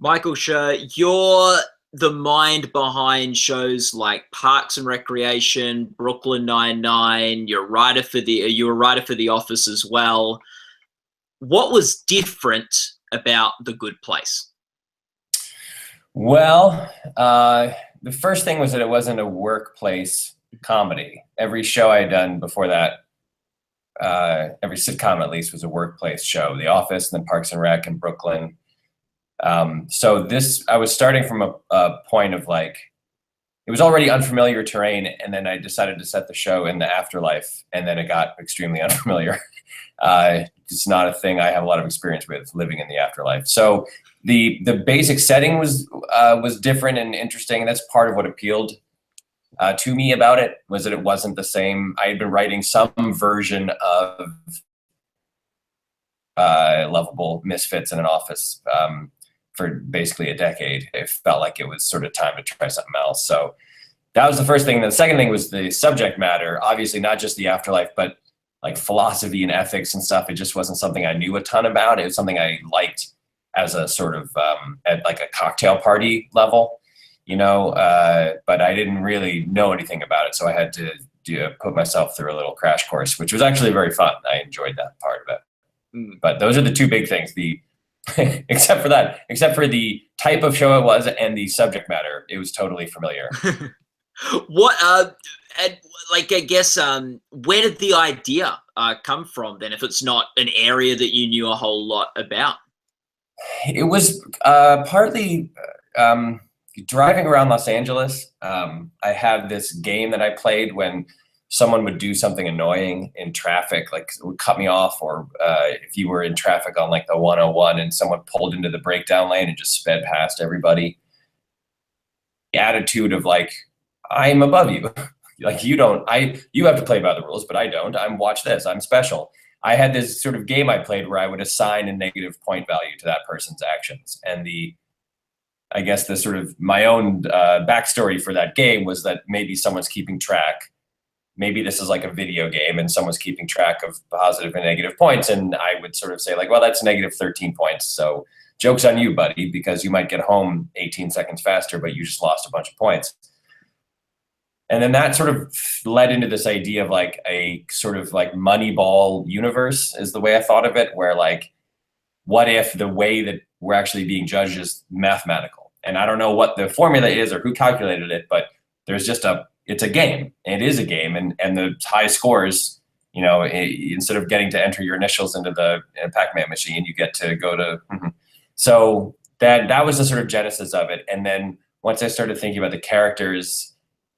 Michael Schur, you're the mind behind shows like Parks and Recreation, Brooklyn Nine-Nine. You're a writer for The Office as well. What was different about The Good Place? Well, the first thing was that it wasn't a workplace comedy. Every show I had done before that, every sitcom at least, was a workplace show. The Office, and then Parks and Rec, and Brooklyn. So I was starting from a point of like, it was already unfamiliar terrain, and then I decided to set the show in the afterlife, and then it got extremely unfamiliar. It's not a thing I have a lot of experience with, living in the afterlife. So the basic setting was different and interesting, and that's part of what appealed to me about it, was that it wasn't the same. I had been writing some version of lovable misfits in an office for basically a decade. It felt like it was sort of time to try something else. So that was the first thing. The second thing was the subject matter. Obviously, not just the afterlife, but like philosophy and ethics and stuff. It just wasn't something I knew a ton about. It was something I liked as a sort of at like a cocktail party level, but I didn't really know anything about it. So I had to put myself through a little crash course, which was actually very fun. I enjoyed that part of it. But those are the two big things. Except for the type of show it was and the subject matter, it was totally familiar. I guess, where did the idea come from then, if it's not an area that you knew a whole lot about? It was partly driving around Los Angeles. I had this game that I played when someone would do something annoying in traffic, like would cut me off, or if you were in traffic on like the 101 and someone pulled into the breakdown lane and just sped past everybody. The attitude of like, I'm above you. Like you have to play by the rules, but I don't. Watch this, I'm special. I had this sort of game I played where I would assign a negative point value to that person's actions. And I guess the sort of my own backstory for that game was that maybe someone's keeping track. Maybe this is like a video game and someone's keeping track of positive and negative points. And I would sort of say like, well, that's negative 13 points. So joke's on you, buddy, because you might get home 18 seconds faster, but you just lost a bunch of points. And then that sort of led into this idea of like a sort of like Moneyball universe is the way I thought of it, where like, what if the way that we're actually being judged is mathematical? And I don't know what the formula is or who calculated it, but there's just it's a game. It is a game. And the high scores, instead of getting to enter your initials into the Pac-Man machine, you get to go to, So that was the sort of genesis of it. And then once I started thinking about the characters,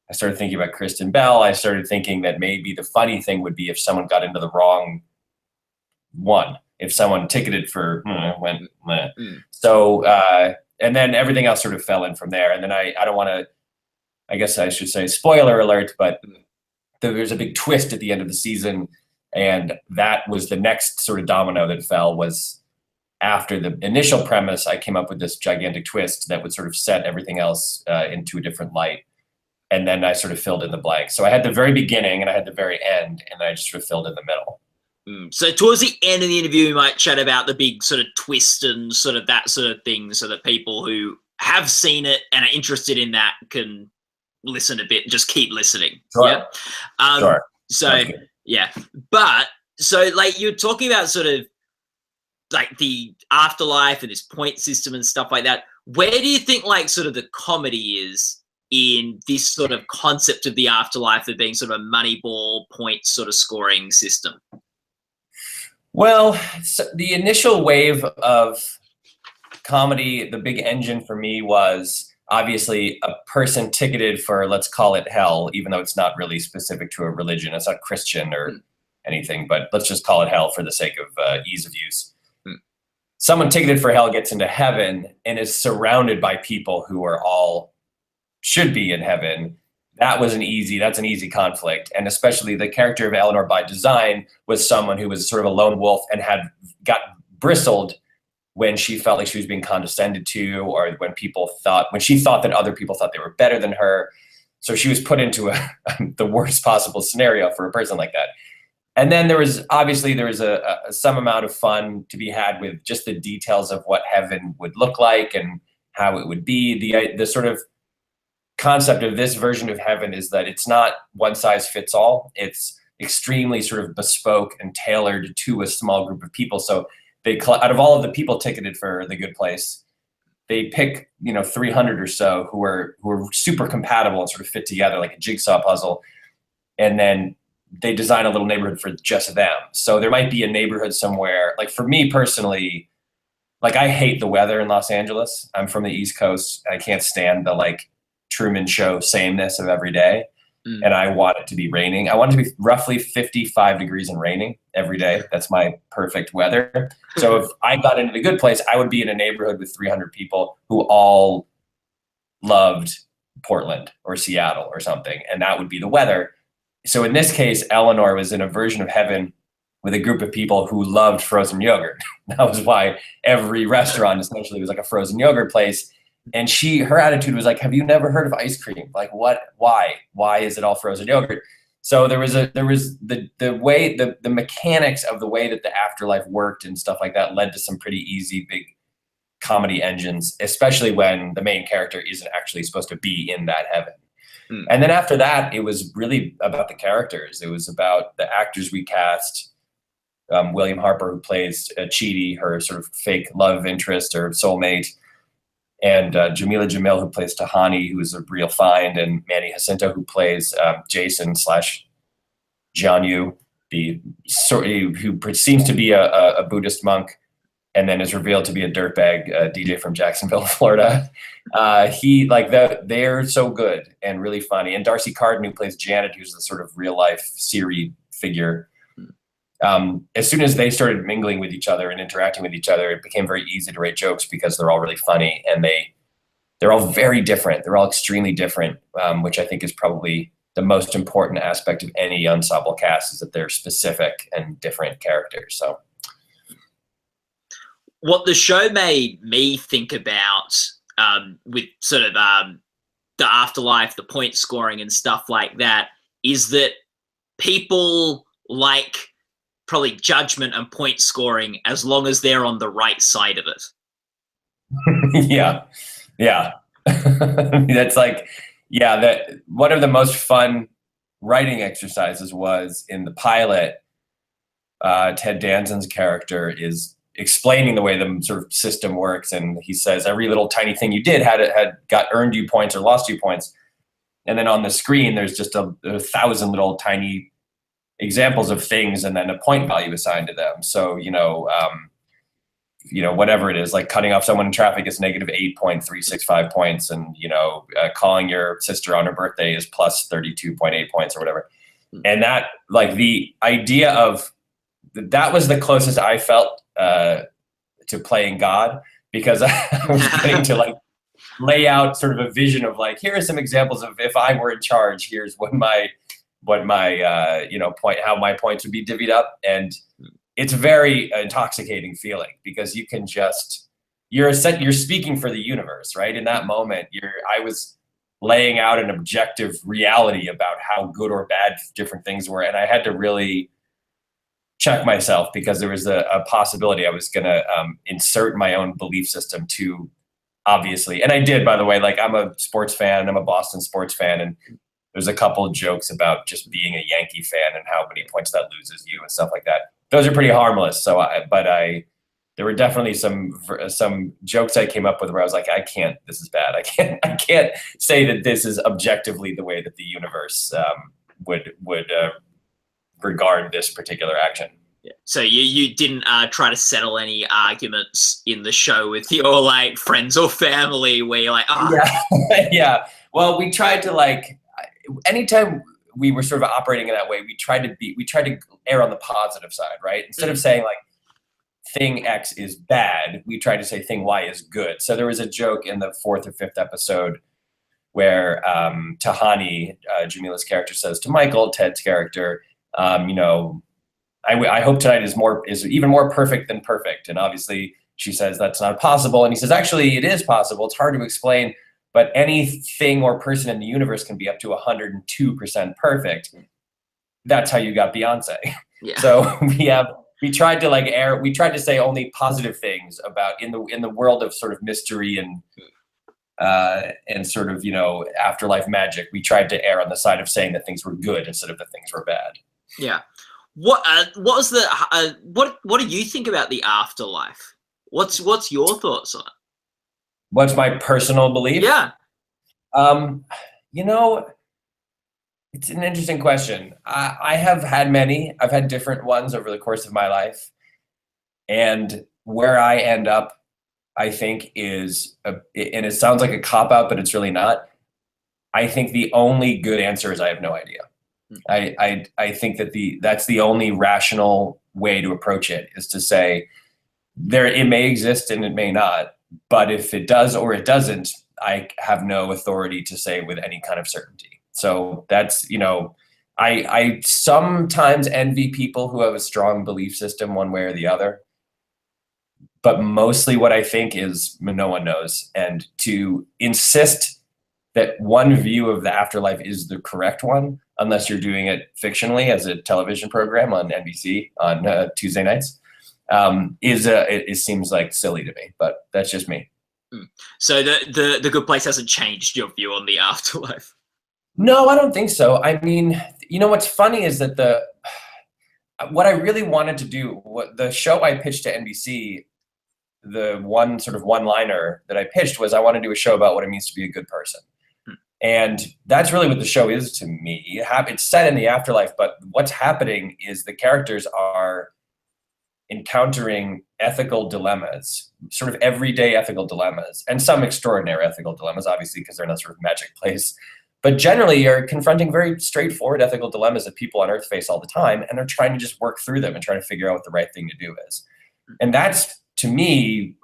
I started thinking about Kristen Bell. I started thinking that maybe the funny thing would be if someone got into the wrong one, if someone ticketed for So, and then everything else sort of fell in from there. And then I don't want to, I guess I should say spoiler alert, but there's a big twist at the end of the season. And that was the next sort of domino that fell. Was after the initial premise, I came up with this gigantic twist that would sort of set everything else into a different light. And then I sort of filled in the blanks. So I had the very beginning and I had the very end, and I just sort of filled in the middle. So towards the end of the interview, we might chat about the big sort of twist and sort of that sort of thing, so that people who have seen it and are interested in that can listen a bit, just keep listening. Sure. Yeah. Sure. So, yeah. But, so like you're talking about sort of like the afterlife and this point system and stuff like that. Where do you think like sort of the comedy is in this sort of concept of the afterlife of being sort of a Moneyball point sort of scoring system? Well, so the initial wave of comedy, the big engine for me was obviously a person ticketed for, let's call it hell, even though it's not really specific to a religion. It's not Christian or anything, but let's just call it hell for the sake of ease of use. Someone ticketed for hell gets into heaven and is surrounded by people who are all should be in heaven. That's an easy conflict. And especially the character of Eleanor by design was someone who was sort of a lone wolf and got bristled when she felt like she was being condescended to, or when she thought that other people thought they were better than her. So she was put into the worst possible scenario for a person like that. And then there was some amount of fun to be had with just the details of what heaven would look like, and how it would be. The sort of concept of this version of heaven is that it's not one size fits all. It's extremely sort of bespoke and tailored to a small group of people. So they, out of all of the people ticketed for the good place, they pick, 300 or so who are super compatible and sort of fit together like a jigsaw puzzle. And then they design a little neighborhood for just them. So there might be a neighborhood somewhere, like for me personally, like I hate the weather in Los Angeles. I'm from the East Coast. I can't stand the like Truman Show sameness of every day. And I want it to be raining. I want it to be roughly 55 degrees and raining every day. That's my perfect weather. So if I got into the good place, I would be in a neighborhood with 300 people who all loved Portland or Seattle or something. And that would be the weather. So in this case, Eleanor was in a version of heaven with a group of people who loved frozen yogurt. That was why every restaurant essentially was like a frozen yogurt place. And her attitude was like, have you never heard of ice cream? Like what, why is it all frozen yogurt? So there was the way, the mechanics of the way that the afterlife worked and stuff like that led to some pretty easy, big comedy engines, especially when the main character isn't actually supposed to be in that heaven. And then after that, it was really about the characters. It was about the actors we cast. William Harper, who plays Chidi, her sort of fake love interest or soulmate, and Jamila Jamil, who plays Tahani, who is a real find, and Manny Jacinto, who plays Jason / Jianyu, who seems to be a Buddhist monk, and then is revealed to be a dirtbag DJ from Jacksonville, Florida. They're so good and really funny. And Darcy Carden, who plays Janet, who's the sort of real life Siri figure. As soon as they started mingling with each other and interacting with each other, it became very easy to write jokes because they're all really funny and they're all very different. They're all extremely different, which I think is probably the most important aspect of any ensemble cast, is that they're specific and different characters. So what the show made me think about with sort of the afterlife, the point scoring and stuff like that, is that people like probably judgment and point scoring as long as they're on the right side of it. Yeah. That's like, that one of the most fun writing exercises was in the pilot. Ted Danson's character is explaining the way the sort of system works, and he says every little tiny thing you did had earned you points or lost you points. And then on the screen, there's just a 1,000 little tiny examples of things and then a point value assigned to them. So, whatever it is, like cutting off someone in traffic is -8.365 points. And, calling your sister on her birthday is plus 32.8 points or whatever. And that, like, the idea of that was the closest I felt to playing God, because I was getting to like lay out sort of a vision of like, here are some examples of if I were in charge, here's what my how my points would be divvied up. And it's a very intoxicating feeling because you can you're speaking for the universe, right? In that moment, I was laying out an objective reality about how good or bad different things were. And I had to really check myself because there was a possibility I was going to insert my own belief system too, obviously. And I did, by the way. Like, I'm a sports fan and I'm a Boston sports fan. And there's a couple of jokes about just being a Yankee fan and how many points that loses you and stuff like that. Those are pretty harmless. There were definitely some jokes I came up with where I was like, this is bad. I can't say that this is objectively the way that the universe would regard this particular action. Yeah. So you didn't try to settle any arguments in the show with your like friends or family where you're like, Yeah. Well, we tried to anytime we were sort of operating in that way, we tried to err on the positive side, right? Instead of saying like thing X is bad, we tried to say thing Y is good. So there was a joke in the 4th or 5th episode where Tahani, Jamila's character, says to Michael, Ted's character, I hope tonight is even more perfect than perfect. And obviously she says that's not possible. And he says, actually, it is possible. It's hard to explain, but anything or person in the universe can be up to 102% perfect. That's how you got Beyonce. Yeah. So we tried to say only positive things about in the world of sort of mystery and and sort of, afterlife magic, we tried to err on the side of saying that things were good instead of that things were bad. Yeah. What do you think about the afterlife? What's your thoughts on it? What's my personal belief? Yeah. It's an interesting question. I have had many. I've had different ones over the course of my life. And where I end up, I think and it sounds like a cop-out, but it's really not. I think the only good answer is I have no idea. I think that that's the only rational way to approach it, is to say it may exist and it may not, but if it does or it doesn't, I have no authority to say with any kind of certainty. So that's, I sometimes envy people who have a strong belief system one way or the other. But mostly what I think is no one knows. And to insist that one view of the afterlife is the correct one, unless you're doing it fictionally as a television program on NBC on Tuesday nights, it seems like silly to me, but that's just me. So the Good Place hasn't changed your view on the afterlife? No, I don't think so. I mean, what's funny is that what I really wanted to do, the show I pitched to NBC, the one sort of one-liner that I pitched was I want to do a show about what it means to be a good person. And that's really what the show is to me. It's set in the afterlife, but what's happening is the characters are encountering ethical dilemmas, sort of everyday ethical dilemmas, and some extraordinary ethical dilemmas, obviously, because they're in a sort of magic place. But generally, you're confronting very straightforward ethical dilemmas that people on Earth face all the time, and they're trying to just work through them and try to figure out what the right thing to do is. And that's, to me,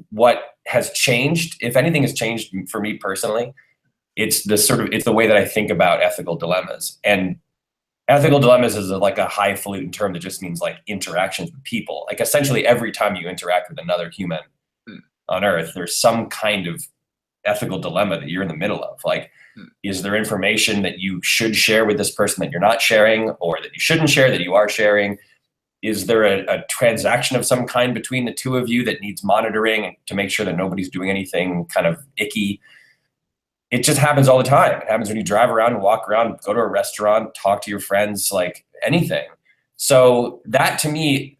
what has changed. If anything has changed for me personally, it's the way that I think about ethical dilemmas. And ethical dilemmas is like a highfalutin term that just means like interactions with people. Like essentially every time you interact with another human on Earth, there's some kind of ethical dilemma that you're in the middle of. Like, is there information that you should share with this person that you're not sharing, or that you shouldn't share that you are sharing? Is there a transaction of some kind between the two of you that needs monitoring to make sure that nobody's doing anything kind of icky? It just happens all the time. It happens when you drive around and walk around, go to a restaurant, talk to your friends, like anything. So that, to me,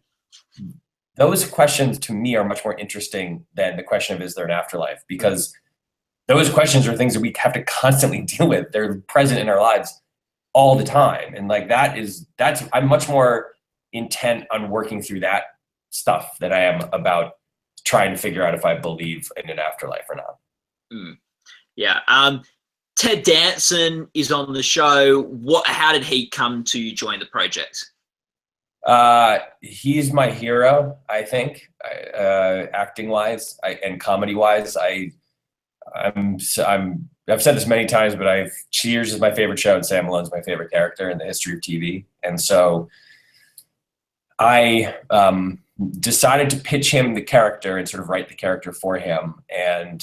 those questions to me are much more interesting than the question of, is there an afterlife? Because those questions are things that we have to constantly deal with. They're present in our lives all the time. And like I'm much more intent on working through that stuff than I am about trying to figure out if I believe in an afterlife or not. Yeah. Ted Danson is on the show. How did he come to join the project? He's my hero, I think, acting wise and comedy wise. I've said this many times, but Cheers is my favorite show, and Sam Malone's my favorite character in the history of TV. And so I decided to pitch him the character and sort of write the character for him. And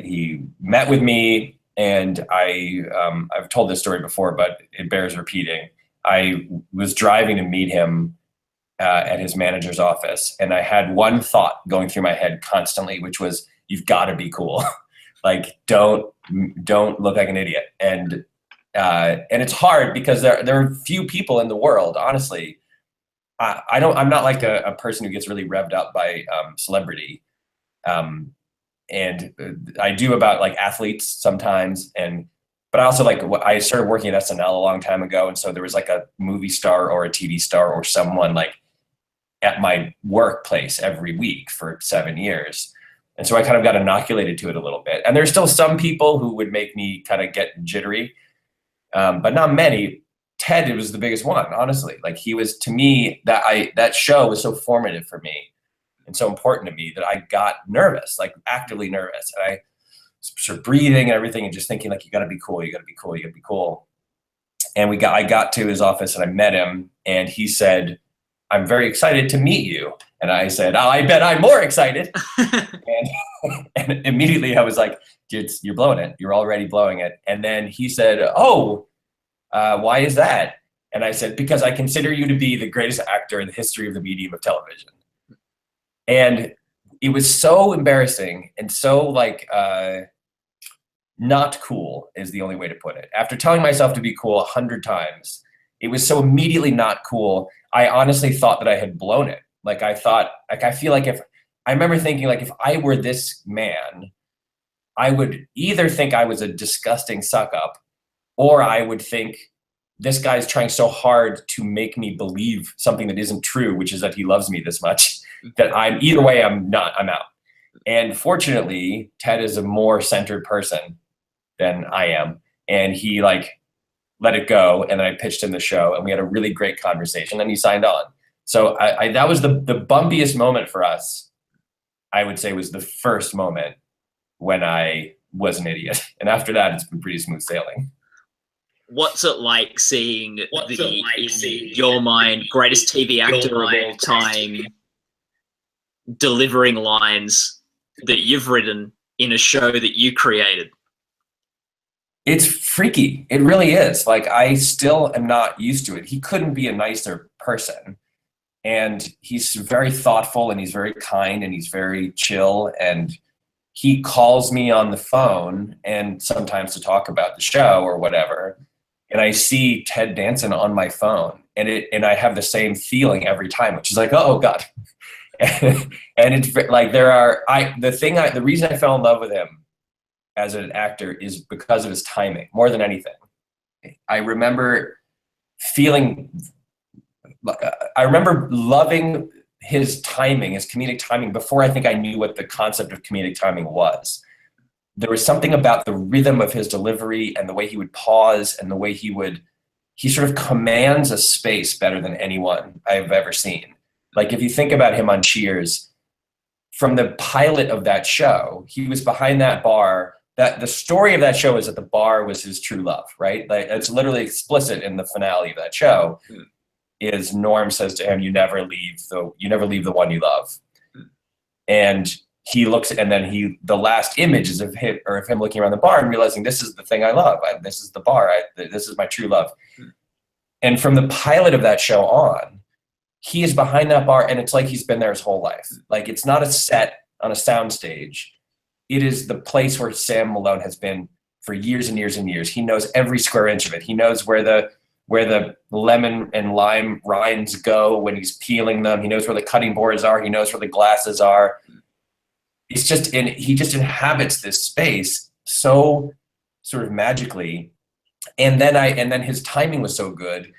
he met with me, and I've told this story before, but it bears repeating. I was driving to meet him at his manager's office, and I had one thought going through my head constantly, which was, you've got to be cool. Like, don't look like an idiot. And it's hard because there are few people in the world, honestly. I'm not like a person who gets really revved up by celebrity. And I do about like athletes sometimes, but I also I started working at SNL a long time ago, and so there was like a movie star or a TV star or someone like at my workplace every week for 7 years. And so I kind of got inoculated to it a little bit. And there's still some people who would make me kind of get jittery, but not many. Ted was the biggest one, honestly. Like, he was, to me, that show was so formative for me and so important to me that I got nervous, like actively nervous. And I sort of breathing and everything and just thinking, like, you gotta be cool, you gotta be cool, you gotta be cool. And I got to his office and I met him, and he said, "I'm very excited to meet you." And I said, "Oh, I bet I'm more excited." and immediately I was like, "You're blowing it. You're already blowing it." And then he said, "Oh, why is that?" And I said, "Because I consider you to be the greatest actor in the history of the medium of television." And it was so embarrassing and so like not cool is the only way to put it. After telling myself to be cool 100 times, it was so immediately not cool. I honestly thought that I had blown it. Like I thought, like I feel like I remember thinking like if I were this man, I would either think I was a disgusting suck up, or I would think this guy's trying so hard to make me believe something that isn't true, which is that he loves me this much, that either way, I'm out. And fortunately, Ted is a more centered person than I am. And he like let it go. And then I pitched him the show and we had a really great conversation and he signed on. So that was the bumpiest moment for us. I would say was the first moment when I was an idiot. And after that, it's been pretty smooth sailing. What's it like seeing in your mind, greatest TV actor of all time delivering lines that you've written in a show that you created? It's freaky. It really is. Like, I still am not used to it. He couldn't be a nicer person. And he's very thoughtful and he's very kind and he's very chill. And he calls me on the phone and sometimes to talk about the show or whatever. And I see Ted Danson on my phone and I have the same feeling every time, which is like, oh God. And it's like the reason I fell in love with him as an actor is because of his timing more than anything. I remember loving his timing, his comedic timing, before I think I knew what the concept of comedic timing was. There was something about the rhythm of his delivery and the way he would pause and the way he sort of commands a space better than anyone I've ever seen. Like if you think about him on Cheers, from the pilot of that show, he was behind that bar. That the story of that show is that the bar was his true love, right? Like it's literally explicit in the finale of that show. Is Norm says to him, "You never leave the one you love," and he looks, and then the last image is of him looking around the bar and realizing this is the thing I love. This is the bar. This is my true love. And from the pilot of that show on, he is behind that bar, and it's like he's been there his whole life. Like it's not a set on a soundstage. It is the place where Sam Malone has been for years and years and years. He knows every square inch of it. He knows where the lemon and lime rinds go when he's peeling them. He knows where the cutting boards are. He knows where the glasses are. He just inhabits this space so sort of magically. And then his timing was so good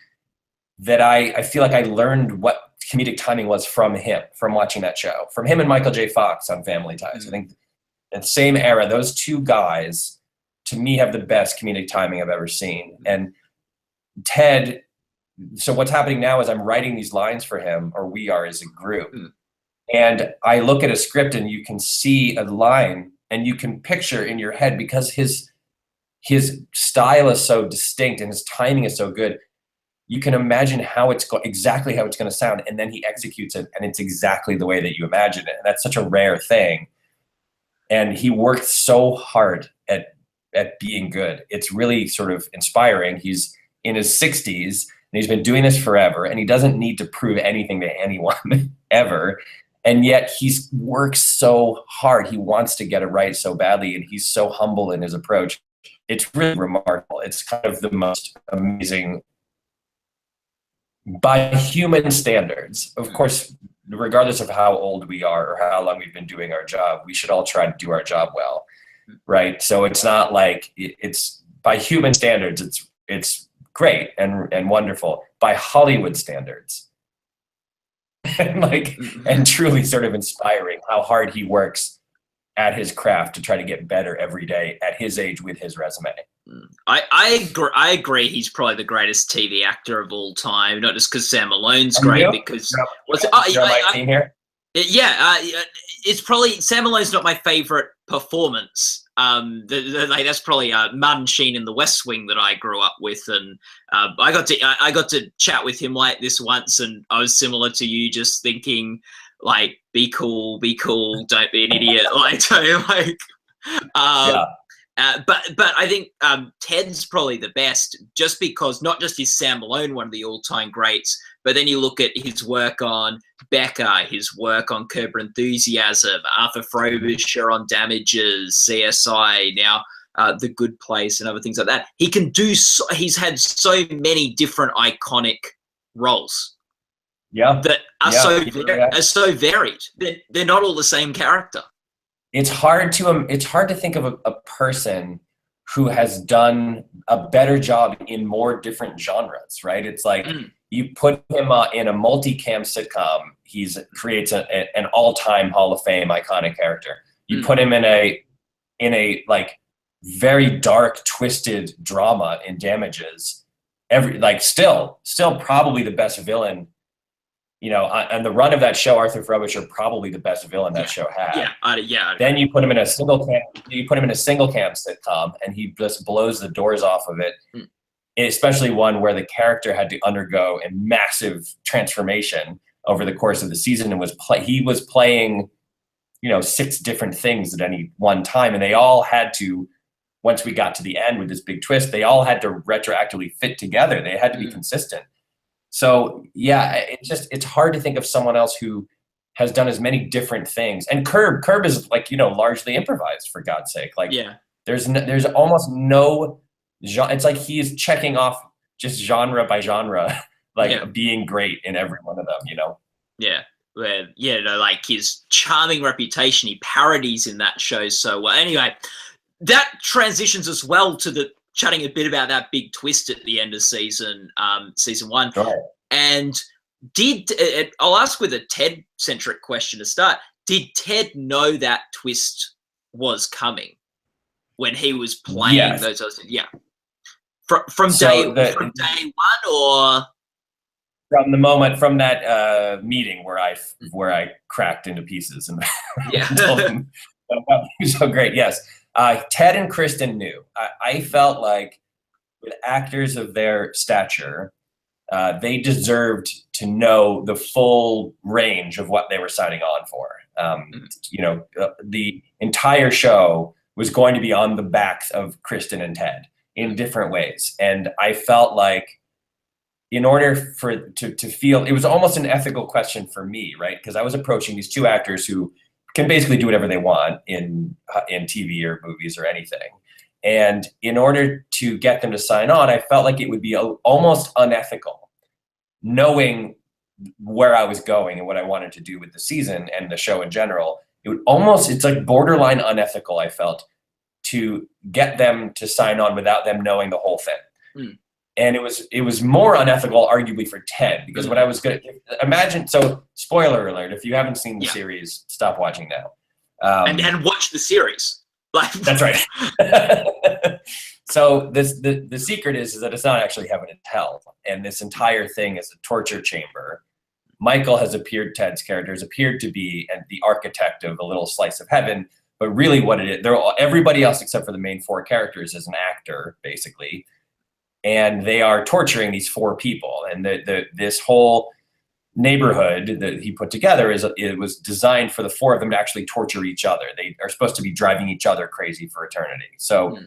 that I feel like I learned what comedic timing was from him, from watching that show, from him and Michael J. Fox on Family Ties. I think in the same era, those two guys to me have the best comedic timing I've ever seen. And Ted, so what's happening now is I'm writing these lines for him, or we are as a group. And I look at a script and you can see a line and you can picture in your head, because his style is so distinct and his timing is so good, you can imagine exactly how it's going to sound. And then he executes it and it's exactly the way that you imagine it. And that's such a rare thing. And he worked so hard at being good. It's really sort of inspiring. He's in his 60s and he's been doing this forever and he doesn't need to prove anything to anyone ever. And yet he's worked so hard. He wants to get it right so badly. And he's so humble in his approach. It's really remarkable. It's kind of the most amazing by human standards. Of course, regardless of how old we are or how long we've been doing our job, we should all try to do our job well. Right. So it's not like it's by human standards, it's great and wonderful. By Hollywood standards, and truly sort of inspiring how hard he works at his craft to try to get better every day at his age with his resume. I agree. He's probably the greatest TV actor of all time, not just because Sam Malone's great, because my team here. It's probably Sam Malone's not my favorite performance. That's probably Martin Sheen in The West Wing that I grew up with, and I got to chat with him like this once, and I was similar to you, just thinking like, be cool, don't be an idiot, But I think Ted's probably the best, just because not just is Sam Malone one of the all-time greats, But then you look at his work on Becca, his work on Curb Your Enthusiasm, Arthur Frobisher on Damages, CSI, now The Good Place, and other things like that. He can do. He's had so many different iconic roles. Yeah, that are so varied. They're not all the same character. It's hard to think of a person who has done a better job in more different genres, right? It's like you put him in a multicam sitcom, creates an all-time Hall of Fame iconic character. You put him in a like very dark, twisted drama in Damages. Still probably the best villain. You know, and the run of that show, Arthur Frobisher, probably the best villain that show had. Then you put him in a single cam sitcom, and he just blows the doors off of it. Especially one where the character had to undergo a massive transformation over the course of the season, and he was playing, 6 different things at any one time, and they all had to. Once we got to the end with this big twist, they all had to retroactively fit together. They had to be consistent. So yeah, it's hard to think of someone else who has done as many different things. And Curb is largely improvised, for God's sake. There's almost no genre. It's like he's checking off just genre by genre, being great in every one of them. Yeah. Like his charming reputation, he parodies in that show so well. Anyway, that transitions as well to chatting a bit about that big twist at the end of season 1. Right. And I'll ask with a Ted-centric question to start. Did Ted know that twist was coming when he was playing those? Yeah. From day one, or from the moment, from that meeting where I cracked into pieces and told him that was so great. Yes. Ted and Kristen knew. I felt like with actors of their stature, they deserved to know the full range of what they were signing on for. The entire show was going to be on the backs of Kristen and Ted in different ways. And I felt like in order to feel, it was almost an ethical question for me, right? Because I was approaching these 2 actors who can basically do whatever they want in TV or movies or anything. And in order to get them to sign on, I felt like it would be almost unethical, knowing where I was going and what I wanted to do with the season and the show in general. It's like borderline unethical, I felt, to get them to sign on without them knowing the whole thing. And it was more unethical, arguably, for Ted, because what I was going to imagine. So, spoiler alert: if you haven't seen the series, stop watching now. And watch the series. That's right. So the secret is that it's not actually heaven and hell, and this entire thing is a torture chamber. Michael Ted's character has appeared to be the architect of a little slice of heaven, but really what it is, everybody else except for the main 4 characters is an actor, basically. And they are torturing these 4 people, and this whole neighborhood that he put together it was designed for the 4 of them to actually torture each other. They are supposed to be driving each other crazy for eternity. So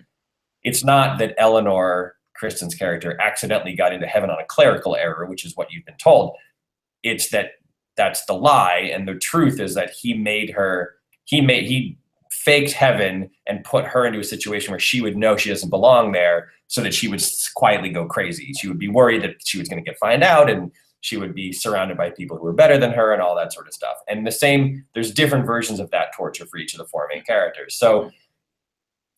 it's not that Eleanor, Kristen's character, accidentally got into heaven on a clerical error, which is what you've been told. It's that's the lie, and the truth is that he faked heaven and put her into a situation where she would know she doesn't belong there, so that she would quietly go crazy. She would be worried that she was going to get found out, and she would be surrounded by people who were better than her and all that sort of stuff. And there's different versions of that torture for each of the 4 main characters. So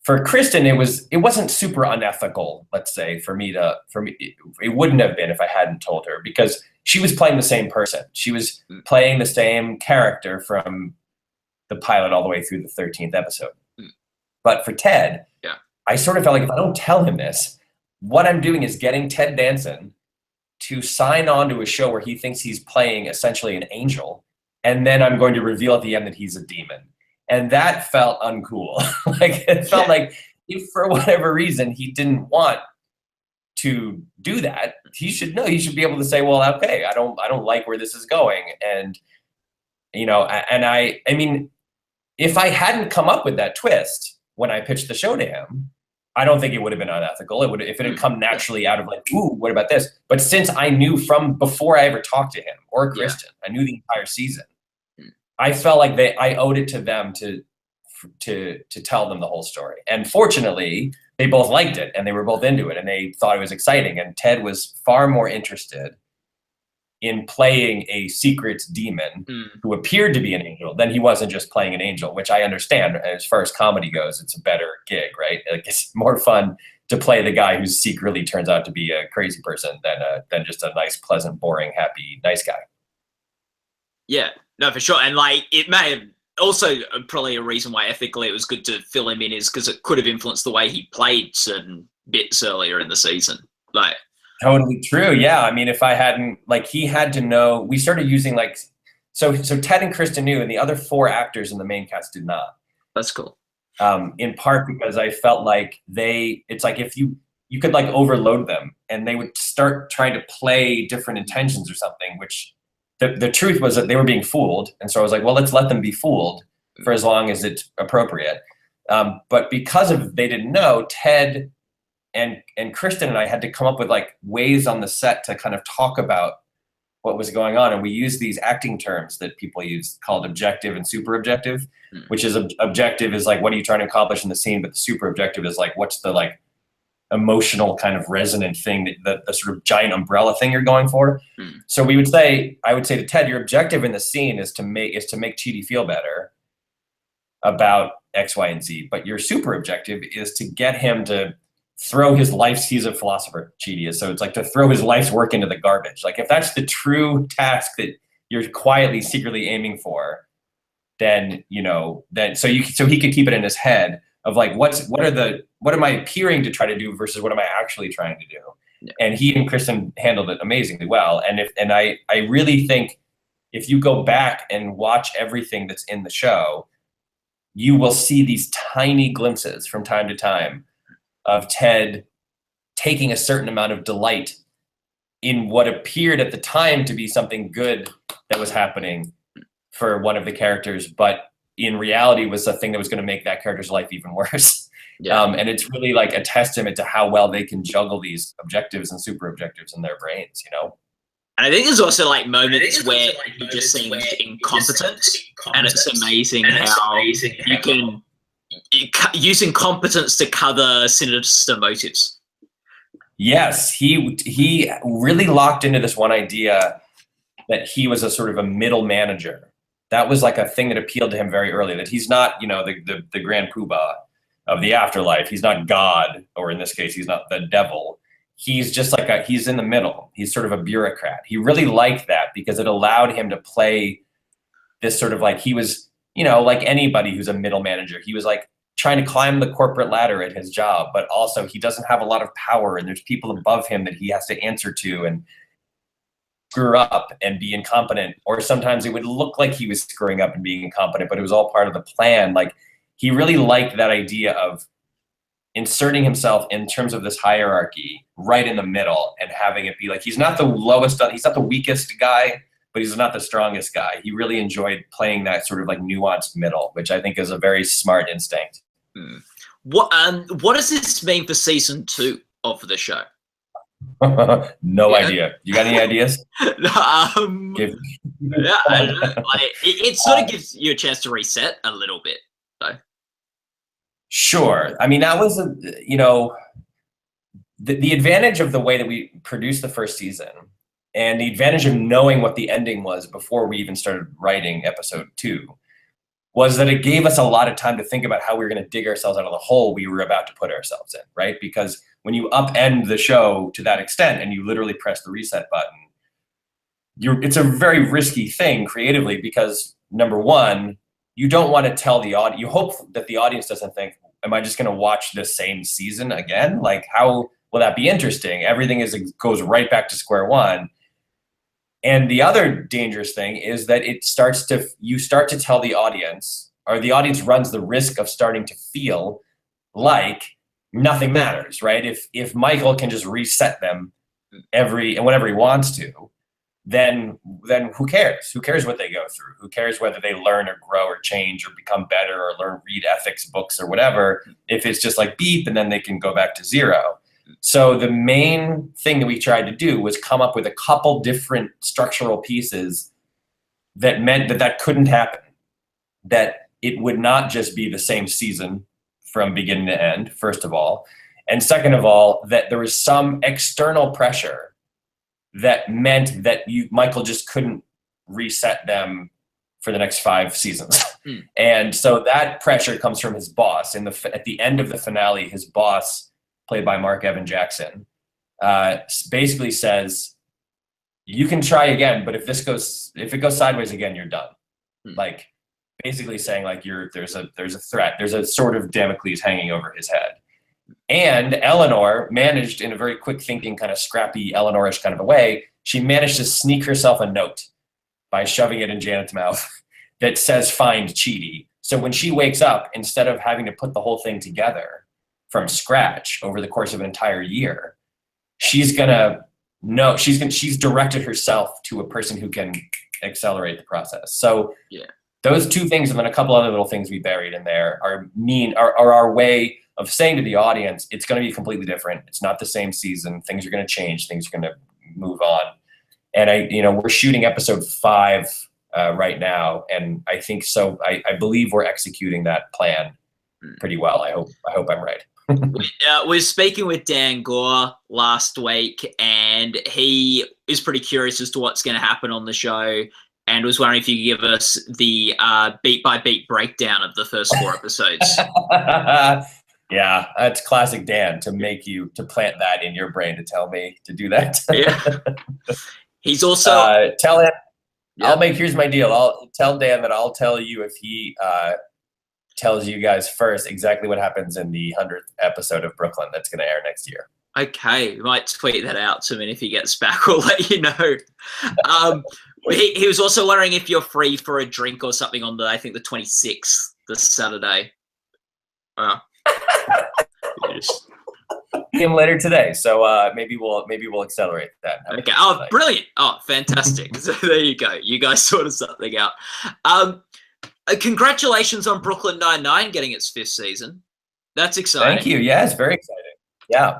for Kristen, it wasn't super unethical, let's say, for me. It wouldn't have been if I hadn't told her, because she was playing the same person. She was playing the same character from the pilot all the way through the 13th episode. But for Ted, I sort of felt like if I don't tell him this, what I'm doing is getting Ted Danson to sign on to a show where he thinks he's playing essentially an angel, and then I'm going to reveal at the end that he's a demon. And that felt uncool. It felt like if for whatever reason he didn't want to do that, he should know. He should be able to say, well, okay, I don't like where this is going. And I mean, if I hadn't come up with that twist when I pitched the show to him, I don't think it would have been unethical. It would, if it had come naturally out of like, ooh, what about this? But since I knew from before I ever talked to him or Kristen, I knew the entire season. I felt like I owed it to them to tell them the whole story. And fortunately, they both liked it and they were both into it and they thought it was exciting. And Ted was far more interested in playing a secret demon who appeared to be an angel than he wasn't just playing an angel, which I understand. As far as comedy goes, it's a better gig, right? Like, it's more fun to play the guy who secretly turns out to be a crazy person than just a nice, pleasant, boring, happy, nice guy. Yeah, no, for sure. And like, it may have also probably a reason why ethically it was good to fill him in is because it could have influenced the way he played certain bits earlier in the season. Like, totally true. Yeah. I mean, if I hadn't, like, he had to know, we started using like, so Ted and Kristen knew, and the other 4 actors in the main cast did not. That's cool. In part because I felt like it's like if you could like overload them and they would start trying to play different intentions or something, which the truth was that they were being fooled. And so I was like, well, let's let them be fooled for as long as it's appropriate. But because they didn't know, Ted and Kristen and I had to come up with like ways on the set to kind of talk about what was going on. And we used these acting terms that people use called objective and super objective, which is objective is like, what are you trying to accomplish in the scene? But the super objective is like, what's the like emotional kind of resonant thing, that the sort of giant umbrella thing you're going for. So I would say to Ted, your objective in the scene is to make Chidi feel better about X, Y, and Z. But your super objective is to get him to throw his life's, he's a philosopher, Chidi is. So it's like to throw his life's work into the garbage. Like, if that's the true task that you're quietly, secretly aiming for, then, so he could keep it in his head of like, what am I appearing to try to do versus what am I actually trying to do? Yeah. And he and Kristen handled it amazingly well. And I really think if you go back and watch everything that's in the show, you will see these tiny glimpses from time to time of Ted taking a certain amount of delight in what appeared at the time to be something good that was happening for one of the characters, but in reality was the thing that was going to make that character's life even worse. Yeah. And it's really like a testament to how well they can juggle these objectives and super objectives in their brains, And I think there's also like moments where he just seems incompetent, and it's amazing how you can use incompetence to cover sinister motives. Yes, he really locked into this one idea that he was a sort of a middle manager. That was like a thing that appealed to him very early, that he's not, the grand poobah of the afterlife. He's not God, or in this case, he's not the devil. He's just like he's in the middle. He's sort of a bureaucrat. He really liked that because it allowed him to play this sort of like, he was, like anybody who's a middle manager, he was like trying to climb the corporate ladder at his job, but also he doesn't have a lot of power and there's people above him that he has to answer to and screw up and be incompetent. Or sometimes it would look like he was screwing up and being incompetent, but it was all part of the plan. Like, he really liked that idea of inserting himself in terms of this hierarchy right in the middle and having it be like, he's not the lowest, he's not the weakest guy, but he's not the strongest guy. He really enjoyed playing that sort of like nuanced middle, which I think is a very smart instinct. What does this mean for season 2 of the show? No idea. You got any ideas? It sort of gives you a chance to reset a little bit, though. Sure. I mean, that was the advantage of the way that we produced the first season, and the advantage of knowing what the ending was before we even started writing episode 2, was that it gave us a lot of time to think about how we were going to dig ourselves out of the hole we were about to put ourselves in, right? Because when you upend the show to that extent and you literally press the reset button, it's a very risky thing creatively because, number one, you don't want to tell the audience, you hope that the audience doesn't think, am I just going to watch the same season again? Like, how will that be interesting? Everything goes right back to square one. And the other dangerous thing is that you start to tell the audience, or the audience runs the risk of starting to feel like nothing matters, right? If Michael can just reset them whenever he wants to, then who cares? Who cares what they go through? Who cares whether they learn or grow or change or become better or read ethics books or whatever, if it's just like beep and then they can go back to zero. So the main thing that we tried to do was come up with a couple different structural pieces that meant that couldn't happen, that it would not just be the same season from beginning to end, first of all. And second of all, that there was some external pressure that meant that Michael just couldn't reset them for the next 5 seasons. And so that pressure comes from his boss. At the end of the finale, his boss, played by Mark Evan Jackson, basically says, you can try again, but if it goes sideways again, you're done. Like, basically saying like there's a threat, there's a sort of Damocles hanging over his head. And Eleanor managed, in a very quick thinking, kind of scrappy Eleanor-ish kind of a way, she managed to sneak herself a note by shoving it in Janet's mouth that says, find Chidi. So when she wakes up, instead of having to put the whole thing together from scratch over the course of an entire year, she's directed herself to a person who can accelerate the process. So yeah, those 2 things, and then a couple other little things we buried in there are our way of saying to the audience, it's going to be completely different. It's not the same season. Things are going to change. Things are going to move on. And we're shooting episode 5 right now, and I think so. I believe we're executing that plan pretty well. I hope I'm right. We're speaking with Dan Gore last week, and he is pretty curious as to what's going to happen on the show, and was wondering if you could give us the beat-by-beat breakdown of the first 4 episodes. Yeah, that's classic Dan, to plant that in your brain to tell me to do that. Yeah. He's also... tell him, yeah. Here's my deal. I'll tell Dan that I'll tell you if he tells you guys first exactly what happens in the 100th episode of Brooklyn that's going to air next year. Okay, we might tweet that out to him, and if he gets back, we'll let you know. He was also wondering if you're free for a drink or something on I think the 26th, this Saturday. Him later today, so maybe we'll accelerate that. Okay. Oh, brilliant! Oh, fantastic! So there you go. You guys sorted something out. Congratulations on Brooklyn Nine-Nine getting its 5th season. That's exciting. Thank you. Yeah, it's very exciting. Yeah.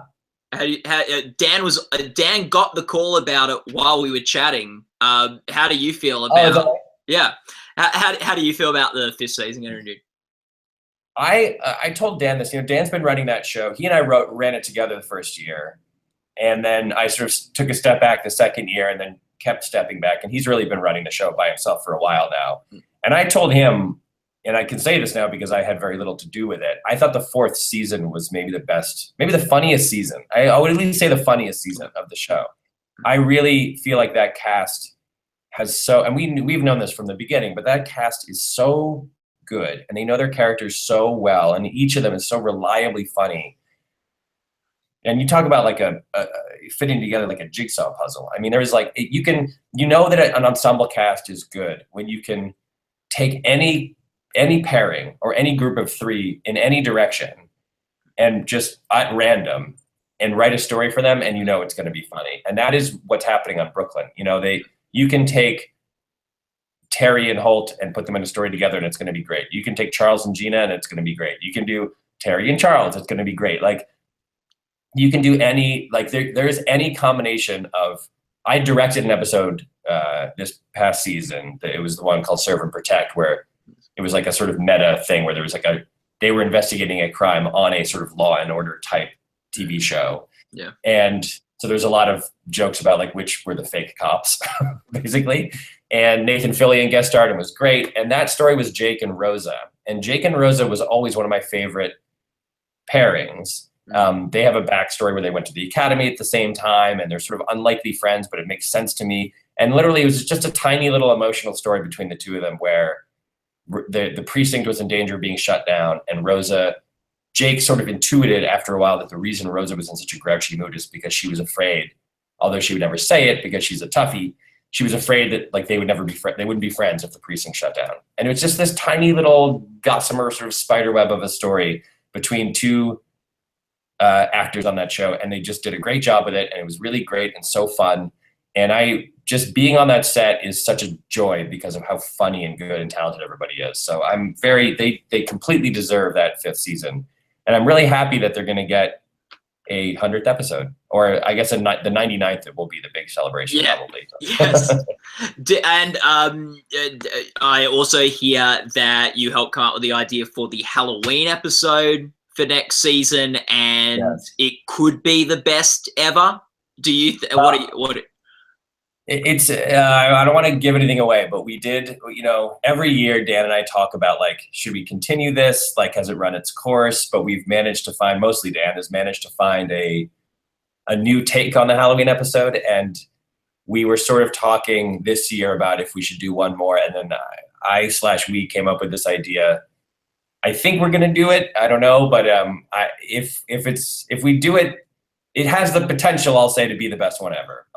Dan got the call about it while we were chatting. How do you feel about? Yeah. How do you feel about the 5th season getting renewed? I told Dan this. Dan's been running that show. He and I ran it together the first year, and then I sort of took a step back the second year, and then kept stepping back. And he's really been running the show by himself for a while now. And I told him, and I can say this now because I had very little to do with it, I thought the 4th season was maybe the best, maybe the funniest season. I would at least say the funniest season of the show. I really feel like that cast has and we've known this from the beginning, but that cast is so good, and they know their characters so well, and each of them is so reliably funny. And you talk about like a fitting together like a jigsaw puzzle. I mean, there's like, you know that an ensemble cast is good when you can take any pairing or any group of 3 in any direction and just at random and write a story for them, and it's going to be funny. And that is what's happening on Brooklyn. You can take Terry and Holt and put them in a story together, and it's going to be great. You can take Charles and Gina, and it's going to be great. You can do Terry and Charles, it's going to be great. Like, you can do any, like, there's any combination of. I directed an episode this past season. It was the one called Serve and Protect, where it was like a sort of meta thing where there was like they were investigating a crime on a sort of Law and Order type TV show. Yeah. And so there's a lot of jokes about like which were the fake cops, basically. And Nathan Fillion guest starred and was great. And that story was Jake and Rosa. And Jake and Rosa was always one of my favorite pairings. They have a backstory where they went to the academy at the same time, and they're sort of unlikely friends, but it makes sense to me. And literally, it was just a tiny little emotional story between the 2 of them, where the precinct was in danger of being shut down, and Jake sort of intuited after a while that the reason Rosa was in such a grouchy mood is because she was afraid, although she would never say it because she's a toughie, she was afraid that like they wouldn't be friends if the precinct shut down. And it was just this tiny little gossamer sort of spider web of a story between 2 actors on that show, and they just did a great job with it, and it was really great and so fun. And just being on that set is such a joy because of how funny and good and talented everybody is. So they completely deserve that 5th season. And I'm really happy that they're going to get a 100th episode, or I guess the 99th will be the big celebration, probably. Yes. And I also hear that you helped come up with the idea for the Halloween episode for next season, and it could be the best ever. Do you? It's I don't want to give anything away, but we did, every year Dan and I talk about, like, should we continue this? Like, has it run its course? But we've managed to find, mostly Dan has managed to find a new take on the Halloween episode. And we were sort of talking this year about if we should do one more. And then we came up with this idea. I think we're going to do it. I don't know. But if we do it, it has the potential, I'll say, to be the best one ever.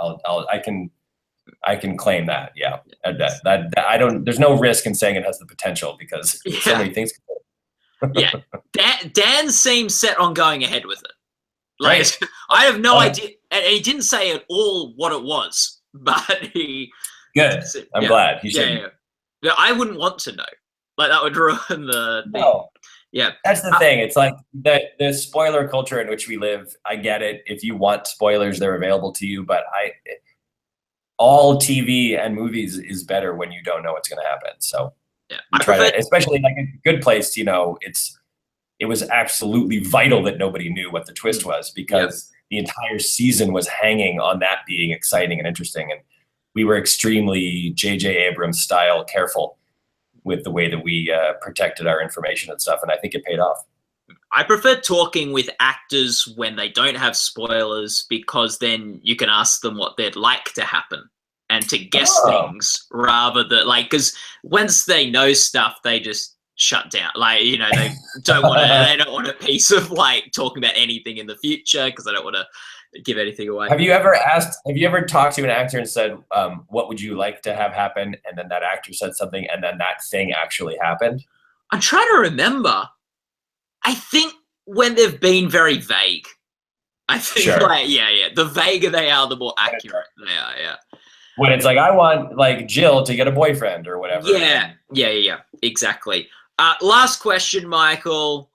I can claim that, yeah. That I don't. There's no risk in saying it has the potential because so many things. Yeah, Dan seems set on going ahead with it. Like, right. I have no idea, and he didn't say at all what it was, but he. Good. I'm glad he should. Yeah, I wouldn't want to know. Like, that would ruin the thing. No. Yeah, that's the thing. It's like the spoiler culture in which we live. I get it. If you want spoilers, they're available to you, but all TV and movies is better when you don't know what's going to happen. So especially like a Good Place, it was absolutely vital that nobody knew what the twist was, because the entire season was hanging on that being exciting and interesting. And we were extremely J.J. Abrams style careful with the way that we protected our information and stuff. And I think it paid off. I prefer talking with actors when they don't have spoilers, because then you can ask them what they'd like to happen and to guess things, rather than, like, because once they know stuff, they just shut down. Like, they don't want a piece of, like, talking about anything in the future, because they don't want to give anything away. Have you ever talked to an actor and said, what would you like to have happen? And then that actor said something and then that thing actually happened? I'm trying to remember. I think when they've been very vague, I think the vaguer they are, the more accurate they are. Yeah. When it's like, I want, like, Jill to get a boyfriend or whatever. Yeah, exactly. Last question, Michael.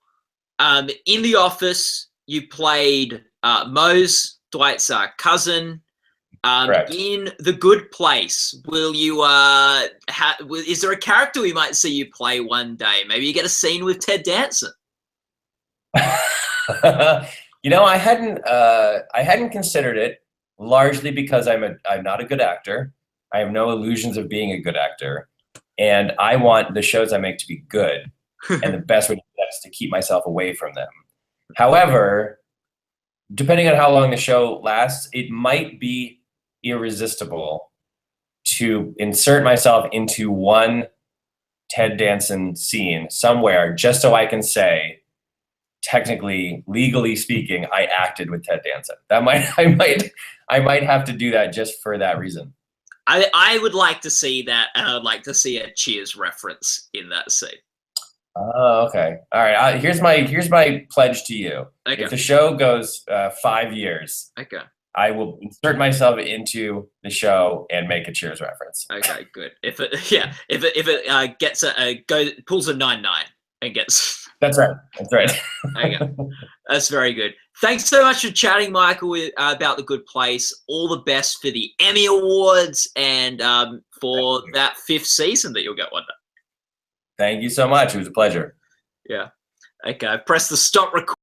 In The Office, you played Mose, Dwight's cousin. In The Good Place, will you? Is there a character we might see you play one day? Maybe you get a scene with Ted Danson. I hadn't considered it, largely because I'm not a good actor. I have no illusions of being a good actor, and I want the shows I make to be good. And the best way to do that is to keep myself away from them. However, depending on how long the show lasts, it might be irresistible to insert myself into one Ted Danson scene somewhere, just so I can say, technically, legally speaking, I acted with Ted Danson. I might have to do that just for that reason. I would like to see that, and I'd like to see a Cheers reference in that scene. Oh, okay. All right. Here's my pledge to you. Okay. If the show goes 5 years, I will insert myself into the show and make a Cheers reference. Okay, good. If it gets pulls a 9-9 and gets. That's right. Okay. That's very good. Thanks so much for chatting, Michael, about The Good Place. All the best for the Emmy Awards and for that 5th season that you'll get one day. Thank you so much. It was a pleasure. Yeah. Okay. Press the stop record.